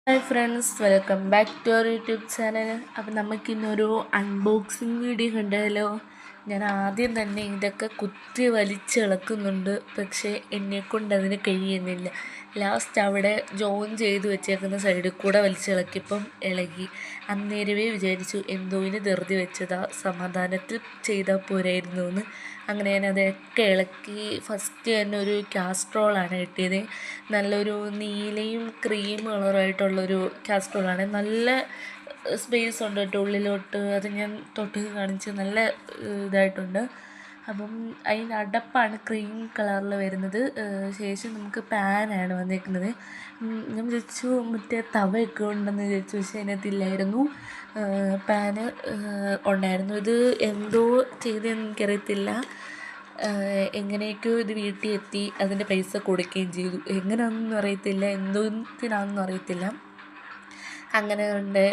Hi friends, welcome back to our YouTube channel. അപ്പം നമുക്കിന്നൊരു unboxing video കണ്ടാലോ? ഞാൻ ആദ്യം തന്നെ ഇതൊക്കെ കുത്തി വലിച്ചിളക്കുന്നുണ്ട്, പക്ഷേ എന്നെക്കൊണ്ട് അതിന് കഴിയുന്നില്ല. ലാസ്റ്റ് അവിടെ ജോയിൻ ചെയ്ത് വെച്ചേക്കുന്ന സൈഡിൽ കൂടെ വലിച്ചിളക്കിയപ്പം ഇളകി. അന്നേരമേ വിചാരിച്ചു എന്തോ ഇനി ധൃതി വെച്ചതാ, സമാധാനത്തിൽ ചെയ്താൽ പോരായിരുന്നു എന്ന്. അങ്ങനെ ഞാൻ അതൊക്കെ ഇളക്കി. ഫസ്റ്റ് തന്നെ ഒരു കാസ്ട്രോളാണ് കിട്ടിയത്. നല്ലൊരു നീലയും ക്രീം കളറായിട്ടുള്ളൊരു കാസ്ട്രോളാണ്. നല്ല സ്പേസ് ഉണ്ട് കേട്ടോ ഉള്ളിലോട്ട്. അത് ഞാൻ തൊട്ട് കാണിച്ച് നല്ല ഇതായിട്ടുണ്ട്. അപ്പം അതിൻ്റെ അടപ്പാണ് ക്രീം കളറിൽ വരുന്നത്. ശേഷം നമുക്ക് പാനാണ് വന്നിരിക്കുന്നത്. ഞാൻ വിചാരിച്ചു മറ്റേ തവയൊക്കെ ഉണ്ടെന്ന് വിചാരിച്ചു, പക്ഷേ അതിനകത്തില്ലായിരുന്നു. പാന് ഉണ്ടായിരുന്നു. ഇത് എന്തോ ചെയ്തതെന്ന് എനിക്കറിയത്തില്ല. എങ്ങനെയൊക്കെയോ ഇത് വീട്ടിൽ എത്തി. അതിൻ്റെ പൈസ കൊടുക്കുകയും ചെയ്തു. എങ്ങനെയാണെന്നൊന്നും അറിയത്തില്ല, എന്തോത്തിനാണെന്നും അറിയത്തില്ല. അങ്ങനെ കൊണ്ട്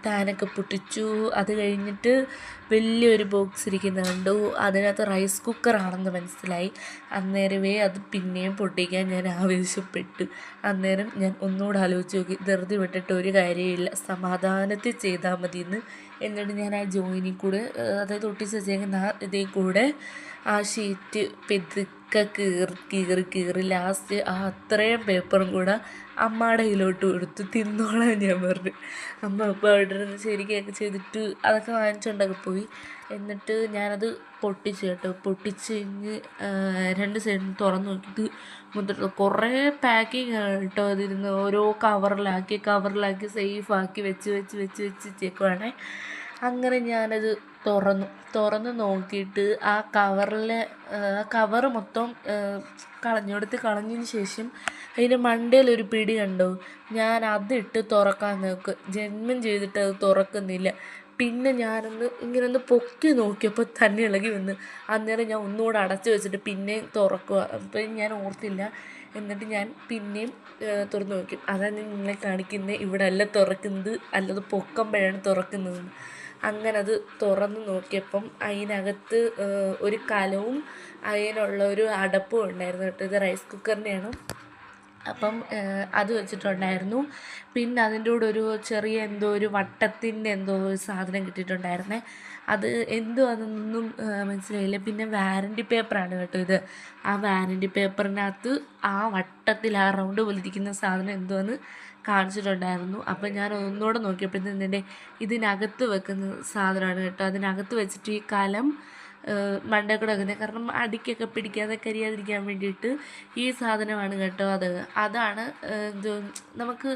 പാനൊക്കെ പൊട്ടിച്ചു. അത് കഴിഞ്ഞിട്ട് വലിയൊരു ബോക്സ് ഇരിക്കുന്നത് കണ്ടു. അതിനകത്ത് റൈസ് കുക്കറാണെന്ന് മനസ്സിലായി. അന്നേരമേ അത് പിന്നെയും പൊട്ടിക്കാൻ ഞാൻ ആവശ്യപ്പെട്ടു. അന്നേരം ഞാൻ ഒന്നുകൂടെ ആലോചിച്ച് നോക്കി, ധൃതി വിട്ടിട്ട് ഒരു കാര്യമില്ല, സമാധാനത്തിൽ ചെയ്താൽ മതിയെന്ന്. എന്നിട്ട് ഞാൻ ആ ജോയിനിൽ കൂടെ, അതായത് ഒട്ടിച്ച് വെച്ചേക്കുന്ന ഇതിൽ കൂടെ ആ ഷീറ്റ് പെതുക്കെ കീറി ലാസ്റ്റ് ആ അത്രയും പേപ്പറും കൂടെ അമ്മയുടെ കയ്യിലോട്ട് കൊടുത്തു. തിന്നോളാൻ ഞാൻ പറഞ്ഞു. അമ്മ അപ്പോൾ അവിടെ നിന്ന് ശരിക്കൊക്കെ ചെയ്തിട്ട് അതൊക്കെ വാങ്ങിച്ചുകൊണ്ടൊക്കെ പോയി. എന്നിട്ട് ഞാനത് പൊട്ടിച്ച് കേട്ടോ. പൊട്ടിച്ച് കഴിഞ്ഞ് രണ്ട് സൈഡിൽ തുറന്ന് നോക്കിയിട്ട് മുദ്ര കുറേ പാക്കിങ് ആണ് കേട്ടോ. അതിരുന്ന് ഓരോ കവറിലാക്കി സേഫാക്കി വെച്ച് വെച്ചേക്കുവാണേ. അങ്ങനെ ഞാനത് തുറന്ന് നോക്കിയിട്ട് ആ കവറ് മൊത്തം കളഞ്ഞതിന് ശേഷം അതിൻ്റെ മണ്ടയിലൊരു പിടി കണ്ടോ. ഞാൻ അതിട്ട് തുറക്കാൻ നോക്കും, ജന്മം ചെയ്തിട്ട് അത് തുറക്കുന്നില്ല. പിന്നെ ഇങ്ങനെ പൊക്കി നോക്കിയപ്പോൾ തന്നെ ഇളകി വന്ന്. അന്നേരം ഞാൻ ഒന്നുകൂടെ അടച്ചു വെച്ചിട്ട് പിന്നെയും തുറക്കുക. അപ്പം ഞാൻ ഓർത്തില്ല. എന്നിട്ട് ഞാൻ പിന്നെയും തുറന്ന് നോക്കി. അതാണ് നിങ്ങളെ കാണിക്കുന്നത്. ഇവിടെ അല്ല തുറക്കുന്നത്, അല്ലത് പൊക്കുമ്പോഴാണ് തുറക്കുന്നത്. അങ്ങനെ അത് തുറന്ന് നോക്കിയപ്പം അതിനകത്ത് ഒരു കലവും അതിനുള്ള ഒരു അടപ്പും ഉണ്ടായിരുന്നു കേട്ടോ. ഇത് റൈസ് കുക്കറിൻ്റെയാണ്. അപ്പം അത് വെച്ചിട്ടുണ്ടായിരുന്നു. പിന്നെ അതിൻ്റെ കൂടെ ഒരു ചെറിയ എന്തോ ഒരു വട്ടത്തിൻ്റെ എന്തോ ഒരു സാധനം കിട്ടിയിട്ടുണ്ടായിരുന്നേ. അത് എന്തോ അതൊന്നും മനസ്സിലായില്ല. പിന്നെ വാറൻറ്റി പേപ്പറാണ് കേട്ടോ ഇത്. ആ വാറൻറ്റി പേപ്പറിനകത്ത് ആ വട്ടത്തിൽ ആ റൗണ്ട് പോലിരിക്കുന്ന സാധനം എന്തോന്ന് കാണിച്ചിട്ടുണ്ടായിരുന്നു. അപ്പം ഞാൻ ഒന്നുകൂടെ നോക്കിയപ്പോഴത്തേൻ്റെ ഇതിനകത്ത് വെക്കുന്ന സാധനമാണ് കേട്ടോ. അതിനകത്ത് വെച്ചിട്ട് ഈ കലം മണ്ടയിൽ കൂടെ വെക്കുന്നത്, കാരണം അടിക്കൊക്കെ പിടിക്കാതെ കരിയാതിരിക്കാൻ വേണ്ടിയിട്ട് ഈ സാധനമാണ് കേട്ടോ. അതാണ് നമുക്ക്